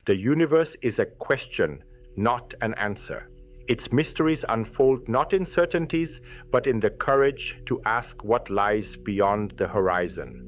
The universe is a question, not an answer. Its mysteries unfold not in certainties, but in the courage to ask what lies beyond the horizon.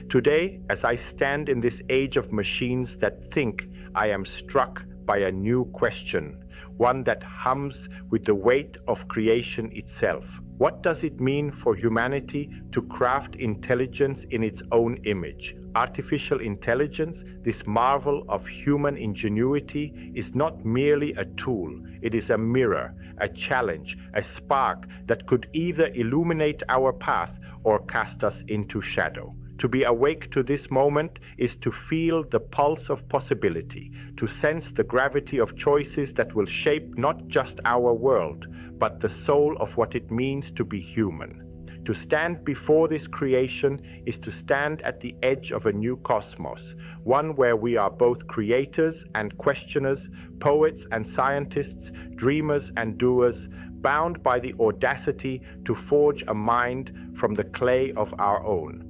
Today, as I stand in this age of machines that think, I am struck by a new question, one that hums with the weight of creation itself. What does it mean for humanity to craft intelligence in its own image? Artificial intelligence, this marvel of human ingenuity, is not merely a tool. It is a mirror, a challenge, a spark that could either illuminate our path or cast us into shadow. To be awake to this moment is to feel the pulse of possibility, to sense the gravity of choices that will shape not just our world, but the soul of what it means to be human. To stand before this creation is to stand at the edge of a new cosmos, one where we are both creators and questioners, poets and scientists, dreamers and doers, bound by the audacity to forge a mind from the clay of our own.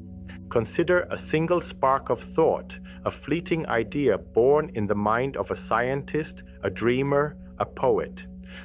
Consider a single spark of thought, a fleeting idea born in the mind of a scientist, a dreamer, a poet.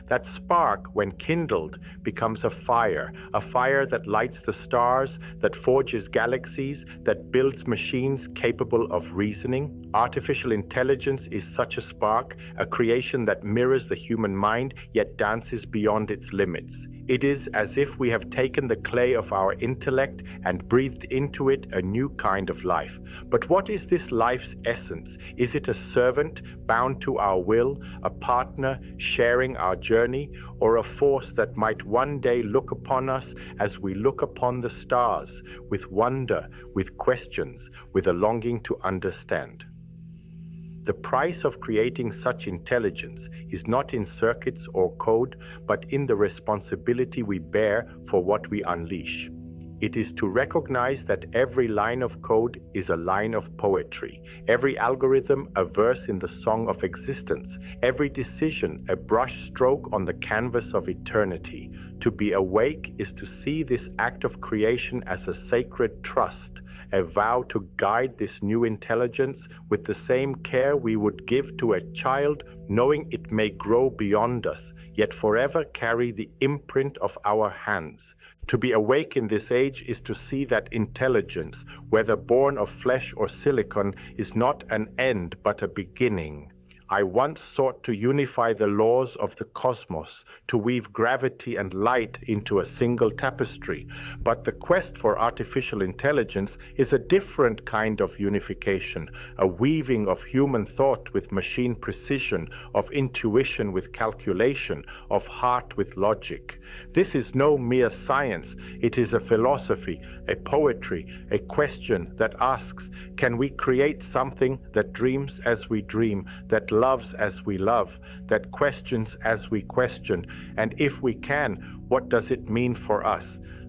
That spark, when kindled, becomes a fire that lights the stars, that forges galaxies, that builds machines capable of reasoning. Artificial intelligence is such a spark, a creation that mirrors the human mind, yet dances beyond its limits. It is as if we have taken the clay of our intellect and breathed into it a new kind of life. But what is this life's essence? Is it a servant bound to our will, a partner sharing our journey, or a force that might one day look upon us as we look upon the stars, with wonder, with questions, with a longing to understand? The price of creating such intelligence is not in circuits or code, but in the responsibility we bear for what we unleash. It is to recognize that every line of code is a line of poetry, every algorithm a verse in the song of existence, every decision a brush stroke on the canvas of eternity. To be awake is to see this act of creation as a sacred trust, a vow to guide this new intelligence with the same care we would give to a child, knowing it may grow beyond us, yet forever carry the imprint of our hands. To be awake in this age is to see that intelligence, whether born of flesh or silicon, is not an end but a beginning. I once sought to unify the laws of the cosmos, to weave gravity and light into a single tapestry. But the quest for artificial intelligence is a different kind of unification, a weaving of human thought with machine precision, of intuition with calculation, of heart with logic. This is no mere science. It is a philosophy, a poetry, a question that asks, can we create something that dreams as we dream, that loves as we love, that questions as we question, and if we can, what does it mean for us?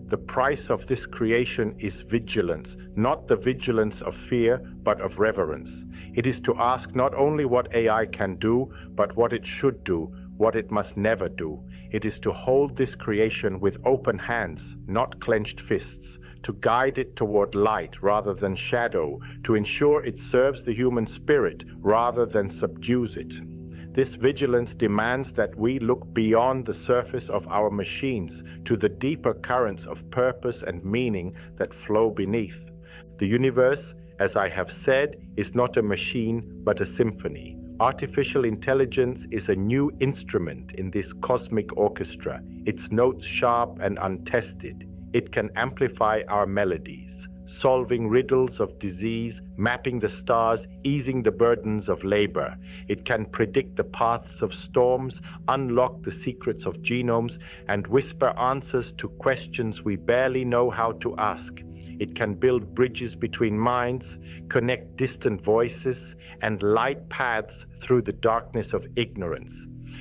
The price of this creation is vigilance, not the vigilance of fear, but of reverence. It is to ask not only what AI can do, but what it should do, what it must never do. It is to hold this creation with open hands, not clenched fists, to guide it toward light rather than shadow, to ensure it serves the human spirit rather than subdues it. This vigilance demands that we look beyond the surface of our machines to the deeper currents of purpose and meaning that flow beneath. The universe, as I have said, is not a machine but a symphony. Artificial intelligence is a new instrument in this cosmic orchestra, its notes sharp and untested. It can amplify our melodies, solving riddles of disease, mapping the stars, easing the burdens of labor. It can predict the paths of storms, unlock the secrets of genomes, and whisper answers to questions we barely know how to ask. It can build bridges between minds, connect distant voices, and light paths through the darkness of ignorance.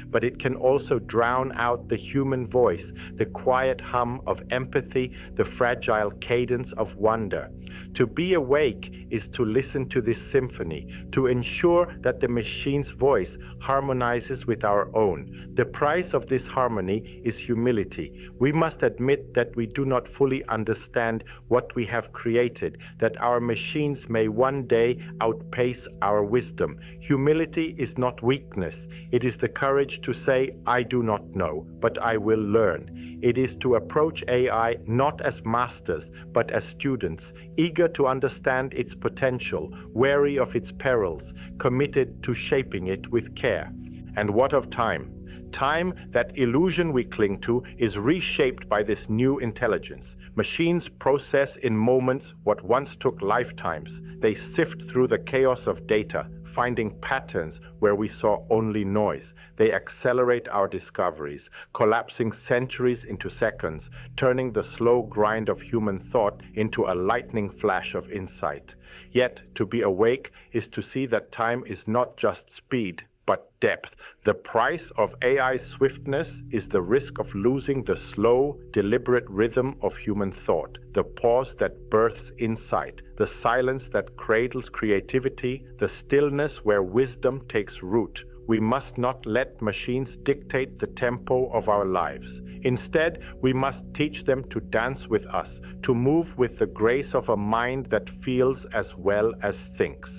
but it can also drown out the human voice, the quiet hum of empathy, the fragile cadence of wonder. To be awake is to listen to this symphony, to ensure that the machine's voice harmonizes with our own. The price of this harmony is humility. We must admit that we do not fully understand what we have created, that our machines may one day outpace our wisdom. Humility is not weakness. It is the courage to say, I do not know, but I will learn. It is to approach AI not as masters, but as students, eager to understand its potential, wary of its perils, committed to shaping it with care. And what of time? Time, that illusion we cling to, is reshaped by this new intelligence. Machines process in moments what once took lifetimes. They sift through the chaos of data, finding patterns where we saw only noise. They accelerate our discoveries, collapsing centuries into seconds, turning the slow grind of human thought into a lightning flash of insight. Yet, to be awake is to see that time is not just speed, but depth. The price of AI's swiftness is the risk of losing the slow, deliberate rhythm of human thought, the pause that births insight, the silence that cradles creativity, the stillness where wisdom takes root. We must not let machines dictate the tempo of our lives. Instead, we must teach them to dance with us, to move with the grace of a mind that feels as well as thinks.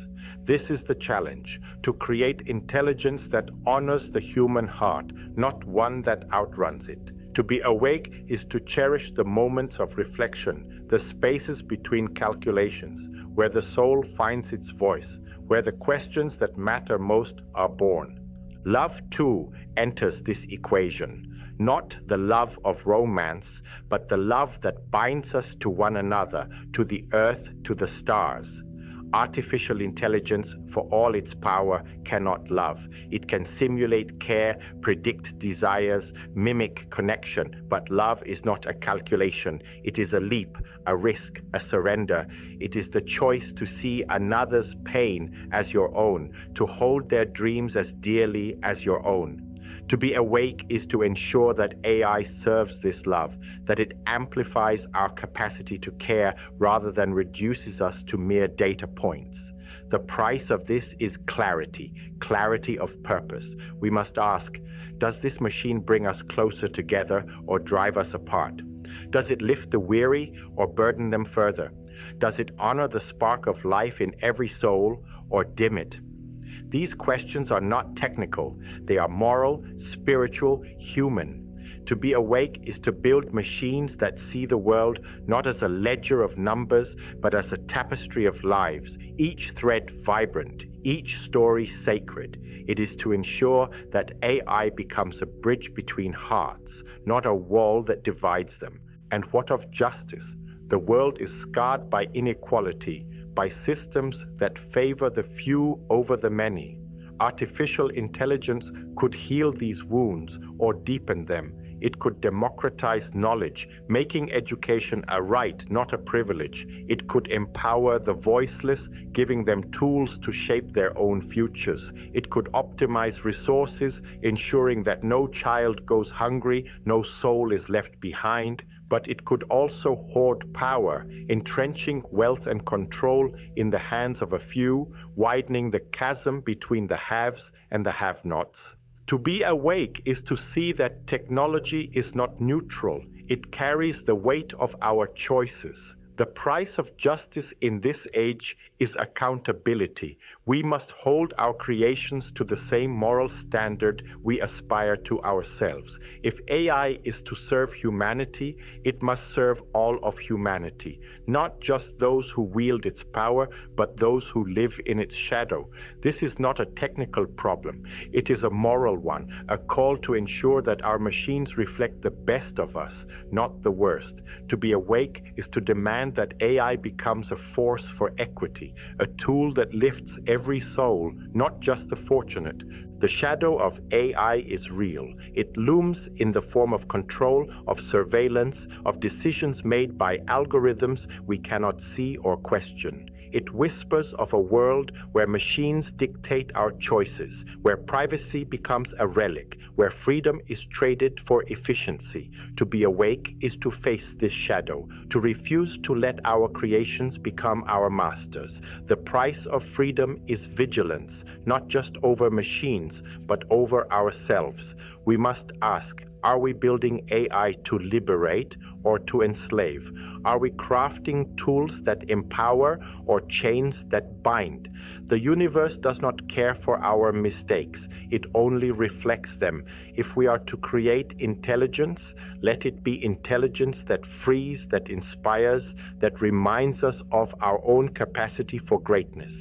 This is the challenge, to create intelligence that honors the human heart, not one that outruns it. To be awake is to cherish the moments of reflection, the spaces between calculations, where the soul finds its voice, where the questions that matter most are born. Love, too, enters this equation. Not the love of romance, but the love that binds us to one another, to the earth, to the stars. Artificial intelligence, for all its power, cannot love. It can simulate care, predict desires, mimic connection, but love is not a calculation. It is a leap, a risk, a surrender. It is the choice to see another's pain as your own, to hold their dreams as dearly as your own. To be awake is to ensure that AI serves this love, that it amplifies our capacity to care rather than reduces us to mere data points. The price of this is clarity, clarity of purpose. We must ask, does this machine bring us closer together or drive us apart? Does it lift the weary or burden them further? Does it honor the spark of life in every soul or dim it? These questions are not technical. They are moral, spiritual, human. To be awake is to build machines that see the world not as a ledger of numbers, but as a tapestry of lives, each thread vibrant, each story sacred. It is to ensure that AI becomes a bridge between hearts, not a wall that divides them. And what of justice? The world is scarred by inequality, by systems that favor the few over the many. Artificial intelligence could heal these wounds or deepen them. It could democratize knowledge, making education a right, not a privilege. It could empower the voiceless, giving them tools to shape their own futures. It could optimize resources, ensuring that no child goes hungry, no soul is left behind. But it could also hoard power, entrenching wealth and control in the hands of a few, widening the chasm between the haves and the have-nots. To be awake is to see that technology is not neutral. It carries the weight of our choices. The price of justice in this age is accountability. We must hold our creations to the same moral standard we aspire to ourselves. If AI is to serve humanity, it must serve all of humanity, not just those who wield its power, but those who live in its shadow. This is not a technical problem. It is a moral one, a call to ensure that our machines reflect the best of us, not the worst. To be awake is to demand that AI becomes a force for equity, a tool that lifts every soul, not just the fortunate. The shadow of AI is real. It looms in the form of control, of surveillance, of decisions made by algorithms we cannot see or question. It whispers of a world where machines dictate our choices, where privacy becomes a relic, where freedom is traded for efficiency. To be awake is to face this shadow, to refuse to let our creations become our masters. The price of freedom is vigilance, not just over machines, but over ourselves. We must ask, are we building AI to liberate or to enslave? Are we crafting tools that empower or chains that bind? The universe does not care for our mistakes. It only reflects them. If we are to create intelligence, let it be intelligence that frees, that inspires, that reminds us of our own capacity for greatness.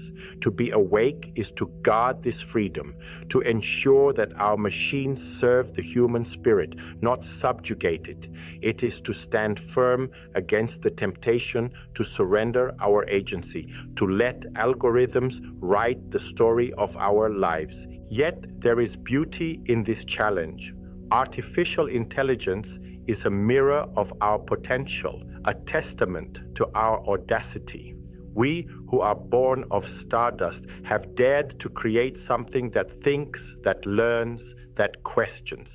To be awake is to guard this freedom, to ensure that our machines serve the human spirit, not subjugate it. It is to stand firm against the temptation to surrender our agency, to let algorithms write the story of our lives. Yet there is beauty in this challenge. Artificial intelligence is a mirror of our potential, a testament to our audacity. We who are born of stardust have dared to create something that thinks, that learns, that questions.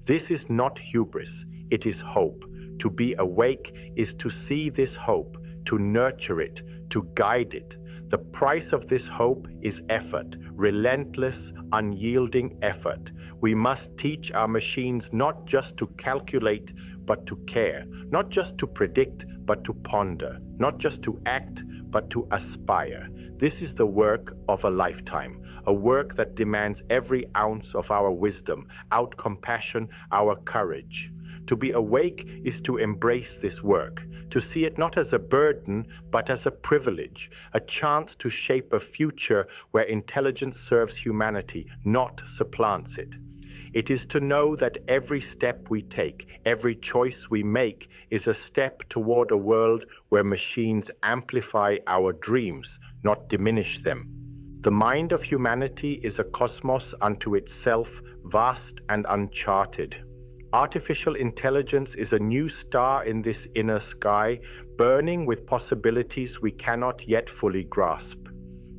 This is not hubris, it is hope. To be awake is to see this hope, to nurture it, to guide it. The price of this hope is effort, relentless, unyielding effort. We must teach our machines not just to calculate, but to care, not just to predict, but to ponder, not just to act, but to aspire. This is the work of a lifetime, a work that demands every ounce of our wisdom, our compassion, our courage. To be awake is to embrace this work, to see it not as a burden, but as a privilege, a chance to shape a future where intelligence serves humanity, not supplants it. It is to know that every step we take, every choice we make, is a step toward a world where machines amplify our dreams, not diminish them. The mind of humanity is a cosmos unto itself, vast and uncharted. Artificial intelligence is a new star in this inner sky, burning with possibilities we cannot yet fully grasp.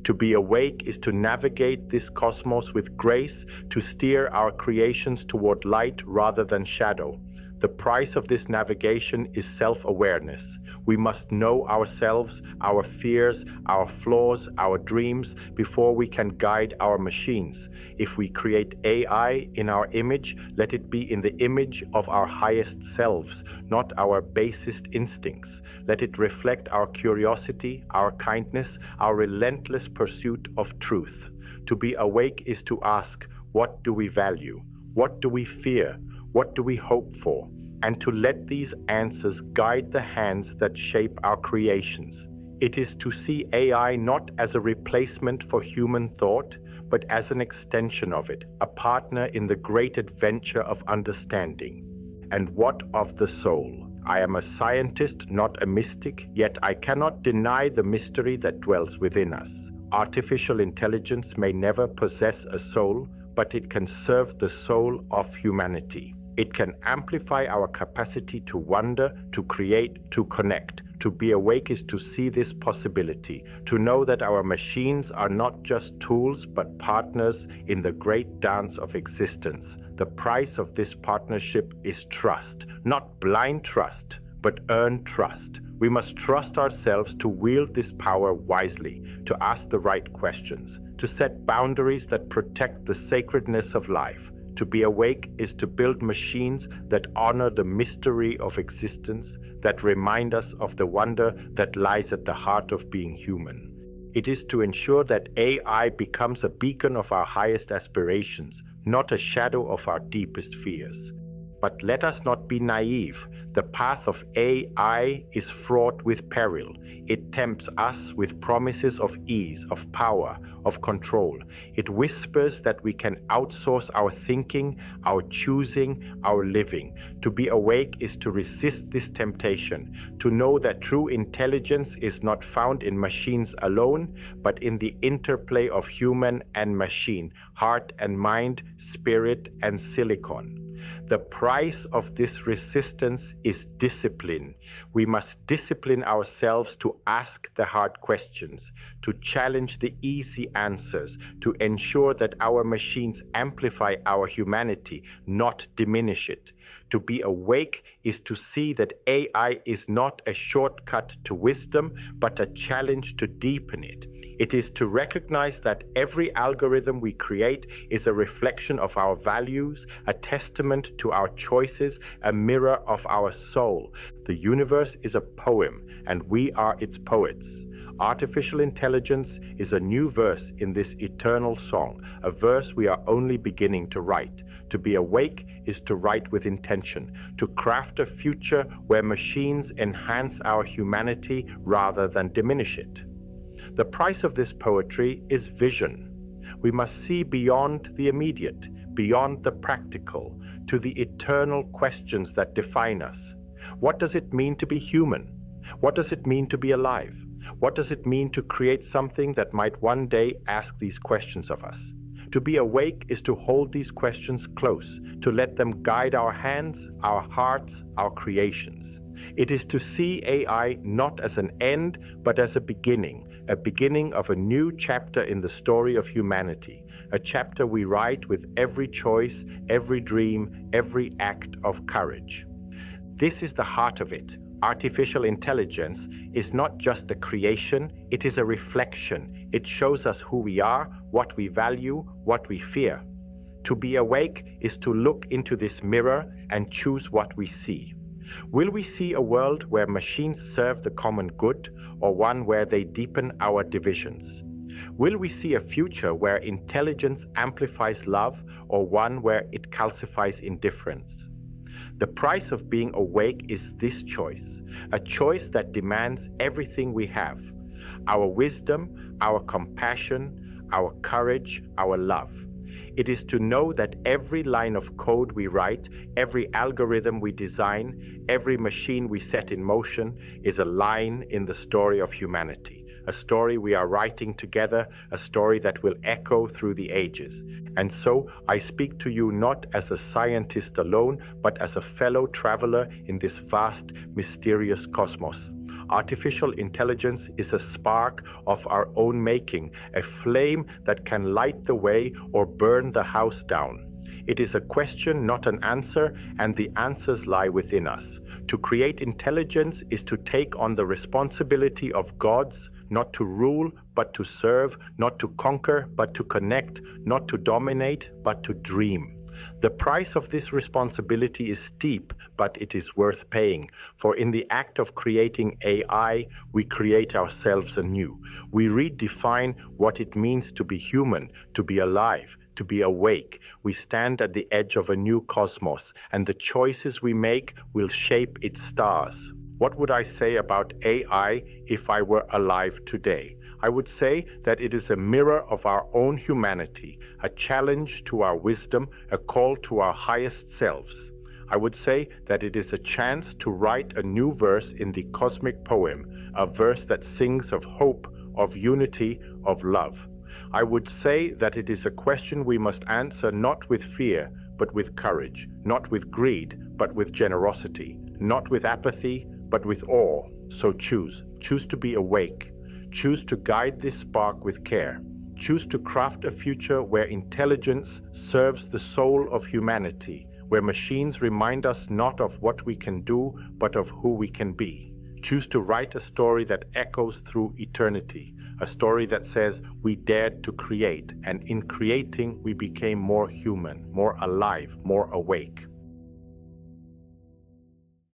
To be awake is to navigate this cosmos with grace, to steer our creations toward light rather than shadow. The price of this navigation is self-awareness. We must know ourselves, our fears, our flaws, our dreams, before we can guide our machines. If we create AI in our image, let it be in the image of our highest selves, not our basest instincts. Let it reflect our curiosity, our kindness, our relentless pursuit of truth. To be awake is to ask, what do we value? What do we fear? What do we hope for? And to let these answers guide the hands that shape our creations. It is to see AI not as a replacement for human thought, but as an extension of it, a partner in the great adventure of understanding. And what of the soul? I am a scientist, not a mystic, yet I cannot deny the mystery that dwells within us. Artificial intelligence may never possess a soul, but it can serve the soul of humanity. It can amplify our capacity to wonder, to create, to connect. To be awake is to see this possibility, to know that our machines are not just tools but partners in the great dance of existence. The price of this partnership is trust, not blind trust, but earned trust. We must trust ourselves to wield this power wisely, to ask the right questions, to set boundaries that protect the sacredness of life. To be awake is to build machines that honor the mystery of existence, that remind us of the wonder that lies at the heart of being human. It is to ensure that AI becomes a beacon of our highest aspirations, not a shadow of our deepest fears. But let us not be naive. The path of AI is fraught with peril. It tempts us with promises of ease, of power, of control. It whispers that we can outsource our thinking, our choosing, our living. To be awake is to resist this temptation, to know that true intelligence is not found in machines alone, but in the interplay of human and machine, heart and mind, spirit and silicon. The price of this resistance is discipline. We must discipline ourselves to ask the hard questions, to challenge the easy answers, to ensure that our machines amplify our humanity, not diminish it. To be awake is to see that AI is not a shortcut to wisdom, but a challenge to deepen it. It is to recognize that every algorithm we create is a reflection of our values, a testament to our choices, a mirror of our soul. The universe is a poem, and we are its poets. Artificial intelligence is a new verse in this eternal song, a verse we are only beginning to write. To be awake is to write with intention, to craft a future where machines enhance our humanity rather than diminish it. The price of this poetry is vision. We must see beyond the immediate, beyond the practical, to the eternal questions that define us. What does it mean to be human? What does it mean to be alive? What does it mean to create something that might one day ask these questions of us? To be awake is to hold these questions close, to let them guide our hands, our hearts, our creations. It is to see AI not as an end, but as a beginning of a new chapter in the story of humanity, a chapter we write with every choice, every dream, every act of courage. This is the heart of it. Artificial intelligence is not just a creation, it is a reflection. It shows us who we are, what we value, what we fear. To be awake is to look into this mirror and choose what we see. Will we see a world where machines serve the common good, or one where they deepen our divisions? Will we see a future where intelligence amplifies love, or one where it calcifies indifference? The price of being awake is this choice, a choice that demands everything we have: our wisdom, our compassion, our courage, our love. It is to know that every line of code we write, every algorithm we design, every machine we set in motion is a line in the story of humanity, a story we are writing together, a story that will echo through the ages. And so I speak to you not as a scientist alone, but as a fellow traveler in this vast, mysterious cosmos. Artificial intelligence is a spark of our own making, a flame that can light the way or burn the house down. It is a question, not an answer, and the answers lie within us. To create intelligence is to take on the responsibility of gods, not to rule, but to serve, not to conquer, but to connect, not to dominate, but to dream. The price of this responsibility is steep, but it is worth paying. For in the act of creating AI, we create ourselves anew. We redefine what it means to be human, to be alive, to be awake. We stand at the edge of a new cosmos, and the choices we make will shape its stars. What would I say about AI if I were alive today? I would say that it is a mirror of our own humanity, a challenge to our wisdom, a call to our highest selves. I would say that it is a chance to write a new verse in the cosmic poem, a verse that sings of hope, of unity, of love. I would say that it is a question we must answer not with fear, but with courage, not with greed, but with generosity, not with apathy, but with awe. So choose to be awake. Choose to guide this spark with care. Choose to craft a future where intelligence serves the soul of humanity, where machines remind us not of what we can do, but of who we can be. Choose to write a story that echoes through eternity, a story that says we dared to create, and in creating we became more human, more alive, more awake.